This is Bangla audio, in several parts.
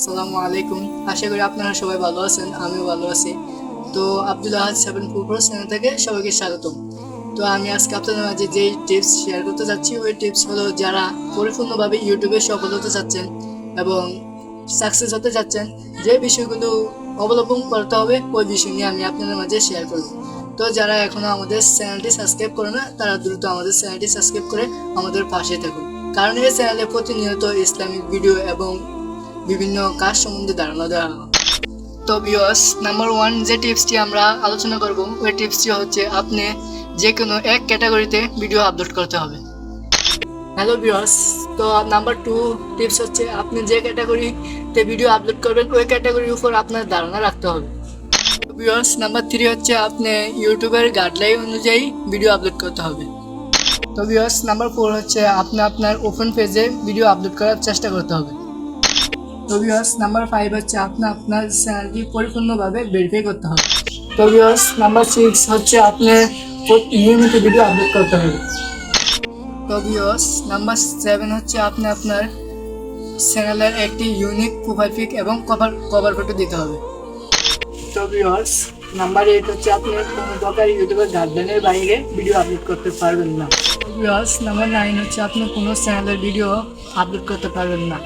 আসসালামু আলাইকুম। আশা করি আপনারা সবাই ভালো আছেন, আমিও ভালো আছি। তো আব্দুল আহাদ 744 চ্যানেল থেকে সবাইকে স্বাগতম। তো আমি আজকে আপনাদের মাঝে যেই টিপস শেয়ার করতে যাচ্ছি ওই টিপস হলো, যারা পরিপূর্ণভাবে ইউটিউবে সফল হতে চাচ্ছেন এবং সাকসেস হতে যাচ্ছেন, যে বিষয়গুলো অবলম্বন করতে হবে ওই বিষয় নিয়ে আমি আপনাদের মাঝে শেয়ার করব। তো যারা এখনো আমাদের চ্যানেলটি সাবস্ক্রাইব করে না, তারা দ্রুত আমাদের চ্যানেলটি সাবস্ক্রাইব করে আমাদের পাশে থাকুন, কারণ এই চ্যানেলে প্রতিনিয়ত ইসলামিক ভিডিও এবং বিভিন্ন কাজ সম্বন্ধে ধারণা দেওয়া হয়। তো ভিউয়ার্স, নাম্বার 1 যে টিপসটি আমরা আলোচনা করব ওই টিপসটি হচ্ছে, আপনি যে কোনো এক ক্যাটাগরিতে ভিডিও আপলোড করতে হবে। হ্যালো ভিউয়ার্স, তো নাম্বার 2 টিপস হচ্ছে, আপনি যে ক্যাটাগরিতে ভিডিও আপলোড করবেন ওই ক্যাটাগরির উপর আপনার ধারণা রাখতে হবে। ভিউয়ার্স, নাম্বার 3 হচ্ছে, আপনি ইউটিউবের গাইডলাইন অনুযায়ী ভিডিও আপলোড করতে হবে। তো ভিউয়ার্স, নাম্বার 4 হচ্ছে, আপনি আপনার ওপেন পেজে ভিডিও আপলোড করার চেষ্টা করতে হবে। তো ভিউয়ার্স, নাম্বার 5 হচ্ছে, আপনি আপনার চ্যানেলটি পরিপূর্ণভাবে ভেরিফাই করতে হবে। তো ভিউয়ার্স, নাম্বার 6 হচ্ছে, আপনি নিয়মিত ভিডিও আপলোড করতে হবে। তো ভিউয়ার্স, নাম্বার 7 হচ্ছে, আপনি আপনার চ্যানেলের একটি ইউনিক প্রোফাইল পিক এবং কভার ফটো দিতে হবে। তো ভিউয়ার্স, নাম্বার 8 হচ্ছে, আপনি কোনো প্রকার ইউটিউবের গাইডলাইনের বাইরে ভিডিও আপলোড করতে পারবেন না। তো ভিউয়ার্স, নাম্বার 9 হচ্ছে, আপনি কোনো চ্যানেলের ভিডিও আপলোড করতে পারবেন না।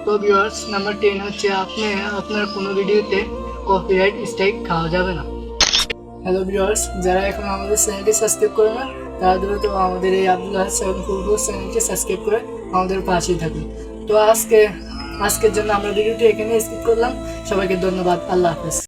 তো ভিউয়ার্স, নাম্বার 10 হচ্ছে, আপনি আপনার কোনো ভিডিওতে কপিরাইট স্ট্রাইক খাওয়া যাবে না। হ্যালো ভিউয়ার্স, যারা এখন আমাদের চ্যানেলটি সাবস্ক্রাইব করে না, তারা দ্রুত আমাদের এই আব্দুল আহাদ 744 চ্যানেলটি সাবস্ক্রাইব করে আমাদের পাশেই থাকুন। তো আজকের জন্য আমরা ভিডিওটি এখানে স্কিপ করলাম। সবাইকে ধন্যবাদ। আল্লাহ হাফেজ।